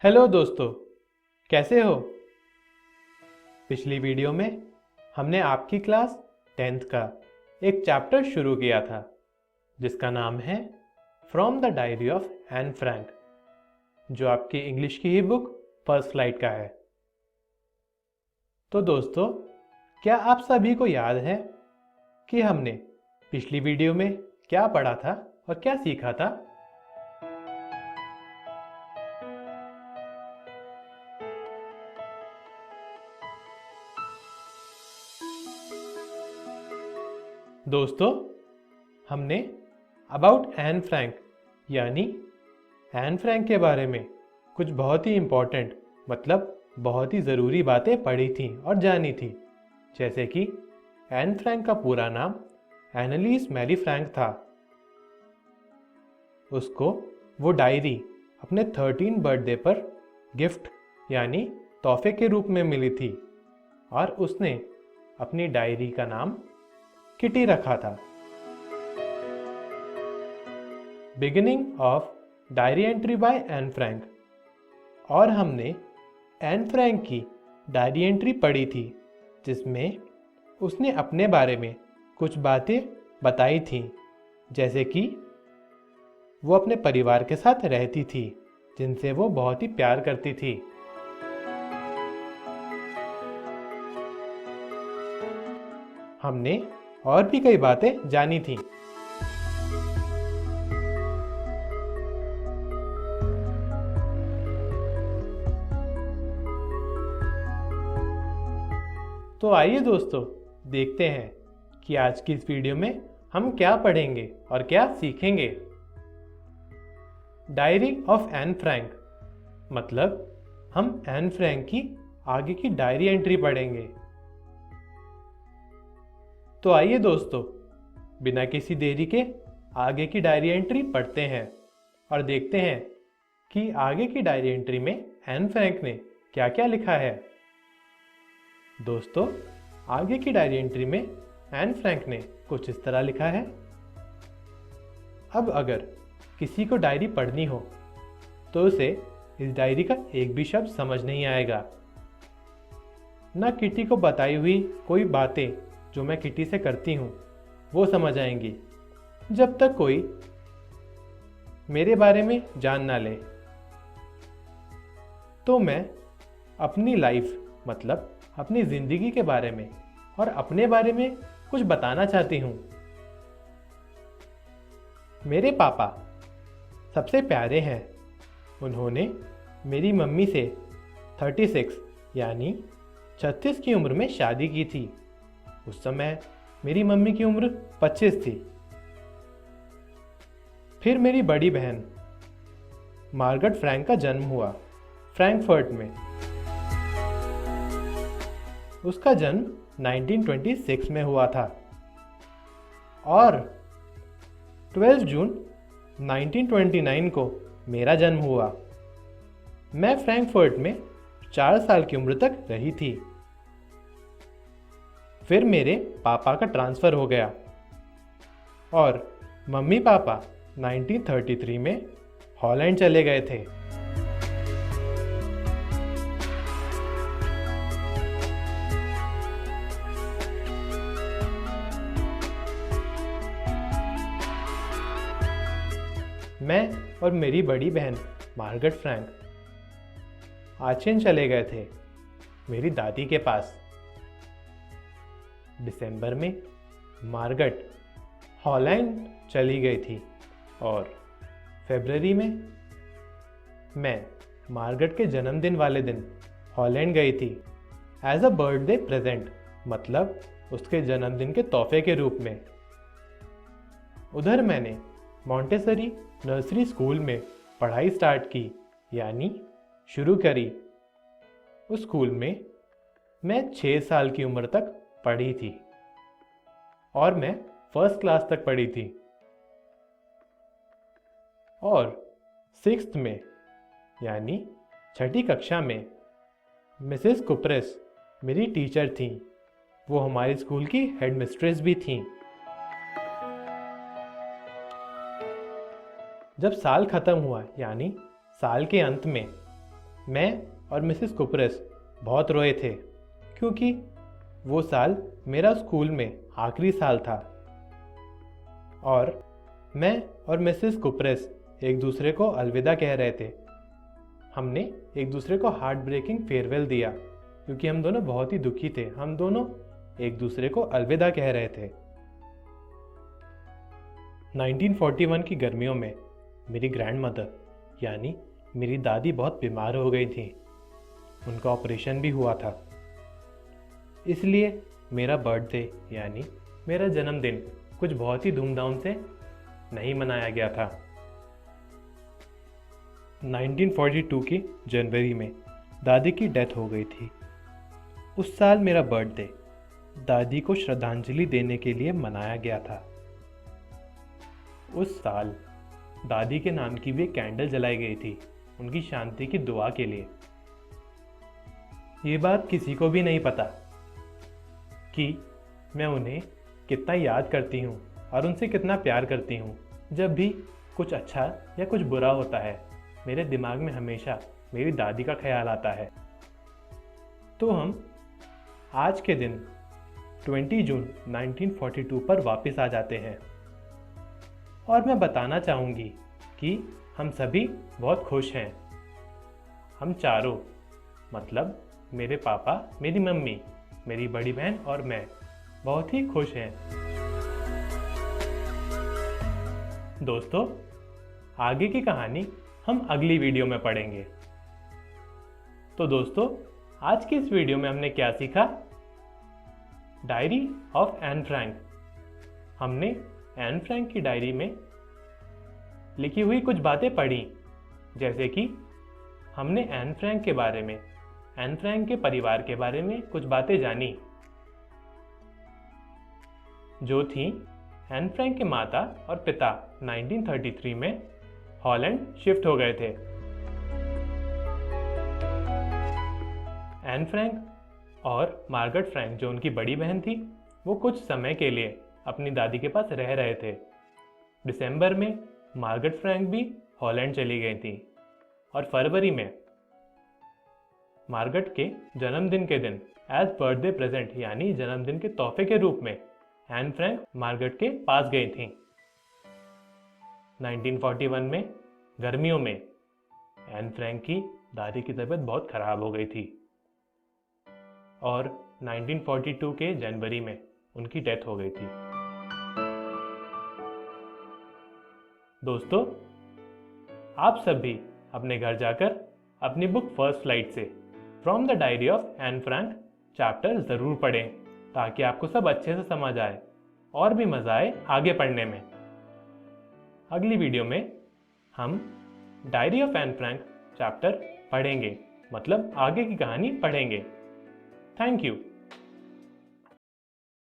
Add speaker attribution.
Speaker 1: Hello दोस्तों, कैसे हो। पिछली वीडियो में हमने आपकी क्लास 10th का एक चैप्टर शुरू किया था जिसका नाम है from the diary of Anne Frank, जो आपकी इंग्लिश की ही बुक फर्स्ट फ्लाइट का है। तो दोस्तों, क्या आप सभी को याद है कि हमने पिछली वीडियो में क्या पढ़ा था और क्या सीखा था? दोस्तों, हमने अबाउट एन फ्रैंक यानी एन फ्रैंक के बारे में कुछ बहुत ही इम्पोर्टेंट बहुत ही ज़रूरी बातें पढ़ी थी और जानी थी। जैसे कि एन फ्रैंक का पूरा नाम एनालिस मैरी फ्रैंक था। उसको वो डायरी अपने 13 बर्थडे पर गिफ्ट यानी तोहफे के रूप में मिली थी और उसने अपनी डायरी का नाम किटी रखा था। Beginning of diary entry by Anne Frank. और हमने एन फ्रैंक की डायरी एंट्री पढ़ी थी जिसमें उसने अपने बारे में कुछ बातें बताई थी, जैसे कि वो अपने परिवार के साथ रहती थी जिनसे वो बहुत ही प्यार करती थी। हमने और भी कई बातें जानी थी। तो आइए दोस्तों, देखते हैं कि आज की इस वीडियो में हम क्या पढ़ेंगे और क्या सीखेंगे। डायरी ऑफ एन फ्रैंक मतलब हम एन फ्रैंक की आगे की डायरी एंट्री पढ़ेंगे। तो आइए दोस्तों, बिना किसी देरी के आगे की डायरी एंट्री पढ़ते हैं और देखते हैं कि आगे की डायरी एंट्री में एन फ्रैंक ने क्या क्या लिखा है। दोस्तों, आगे की डायरी एंट्री में एन फ्रैंक ने कुछ इस तरह लिखा है। अब अगर किसी को डायरी पढ़नी हो तो उसे इस डायरी का एक भी शब्द समझ नहीं आएगा। न किटी को बताई हुई कोई बातें जो मैं किटी से करती हूँ वो समझ आएंगी, जब तक कोई मेरे बारे में जान ना ले। तो मैं अपनी लाइफ अपनी ज़िंदगी के बारे में और अपने बारे में कुछ बताना चाहती हूँ। मेरे पापा सबसे प्यारे हैं। उन्होंने मेरी मम्मी से 36 यानी 36 की उम्र में शादी की थी। उस समय मेरी मम्मी की उम्र 25 थी। फिर मेरी बड़ी बहन मार्गरेट फ्रैंक का जन्म हुआ फ्रैंकफर्ट में। उसका जन्म 1926 में हुआ था और 12 जून 1929 को मेरा जन्म हुआ। मैं फ्रैंकफर्ट में 4 साल की उम्र तक रही थी। फिर मेरे पापा का ट्रांसफ़र हो गया और मम्मी पापा 1933 में हॉलैंड चले गए थे। मैं और मेरी बड़ी बहन मार्गरेट फ्रैंक आचेन चले गए थे मेरी दादी के पास। दिसंबर में मार्गरेट हॉलैंड चली गई थी और फरवरी में मैं मार्गरेट के जन्मदिन वाले दिन हॉलैंड गई थी एज अ बर्थडे प्रेजेंट उसके जन्मदिन के तोहफे के रूप में। उधर मैंने मॉन्टेसरी नर्सरी स्कूल में पढ़ाई स्टार्ट की यानी शुरू करी। उस स्कूल में मैं 6 साल की उम्र तक पढ़ी थी और मैं फर्स्ट क्लास तक पढ़ी थी। और 6th में यानी 6ठी कक्षा में मिसेस कुपरेस मेरी टीचर थी। वो हमारे स्कूल की हेड मिस्ट्रेस भी थी। जब साल खत्म हुआ यानी साल के अंत में मैं और मिसेस कुपरेस बहुत रोए थे क्योंकि वो साल मेरा स्कूल में आखिरी साल था और मैं और मिसेस कुपरेस एक दूसरे को अलविदा कह रहे थे। हमने एक दूसरे को हार्ट ब्रेकिंग फेयरवेल दिया क्योंकि हम दोनों बहुत ही दुखी थे। हम दोनों एक दूसरे को अलविदा कह रहे थे। 1941 की गर्मियों में मेरी ग्रैंड मदर यानी मेरी दादी बहुत बीमार हो गई थी। उनका ऑपरेशन भी हुआ था, इसलिए मेरा बर्थडे यानी मेरा जन्मदिन कुछ बहुत ही धूमधाम से नहीं मनाया गया था। 1942 की जनवरी में दादी की डेथ हो गई थी। उस साल मेरा बर्थडे दादी को श्रद्धांजलि देने के लिए मनाया गया था। उस साल दादी के नाम की भी एक कैंडल जलाई गई थी उनकी शांति की दुआ के लिए। ये बात किसी को भी नहीं पता कि मैं उन्हें कितना याद करती हूँ और उनसे कितना प्यार करती हूँ। जब भी कुछ अच्छा या कुछ बुरा होता है मेरे दिमाग में हमेशा मेरी दादी का ख्याल आता है। तो हम आज के दिन 20 जून 1942 पर वापस आ जाते हैं और मैं बताना चाहूँगी कि हम सभी बहुत खुश हैं। हम चारों मतलब मेरे पापा, मेरी मम्मी, मेरी बड़ी बहन और मैं बहुत ही खुश हैं। दोस्तों, आगे की कहानी हम अगली वीडियो में पढ़ेंगे। तो दोस्तों, आज की इस वीडियो में हमने क्या सीखा? Diary of Anne Frank. हमने एन फ्रैंक की डायरी में लिखी हुई कुछ बातें पढ़ी, जैसे कि हमने एन फ्रैंक के बारे में, एन फ्रैंक के परिवार के बारे में कुछ बातें जानी, जो थी एन फ्रैंक के माता और पिता 1933 में हॉलैंड शिफ्ट हो गए थे। एन फ्रैंक और मार्गरेट फ्रैंक जो उनकी बड़ी बहन थी, वो कुछ समय के लिए अपनी दादी के पास रह रहे थे। दिसंबर में मार्गरेट फ्रैंक भी हॉलैंड चली गई थी और फरवरी में मार्गरेट के जन्मदिन के दिन एज बर्थडे प्रेजेंट यानी जन्मदिन के तोहफे के रूप में एन फ्रैंक मार्गरेट के पास गई थी। 1941 में गर्मियों में एन फ्रैंक की दादी की तबीयत बहुत खराब हो गई थी और 1942 के जनवरी में उनकी डेथ हो गई थी। दोस्तों, आप सब भी अपने घर जाकर अपनी बुक फर्स्ट फ्लाइट से from the diary of Anne Frank chapter ज़रूर पढ़ें ताकि आपको सब अच्छे से समझ आए और भी मज़ा आए आगे पढ़ने में। अगली वीडियो में हम diary of Anne Frank chapter पढ़ेंगे, मतलब आगे की कहानी पढ़ेंगे। Thank you.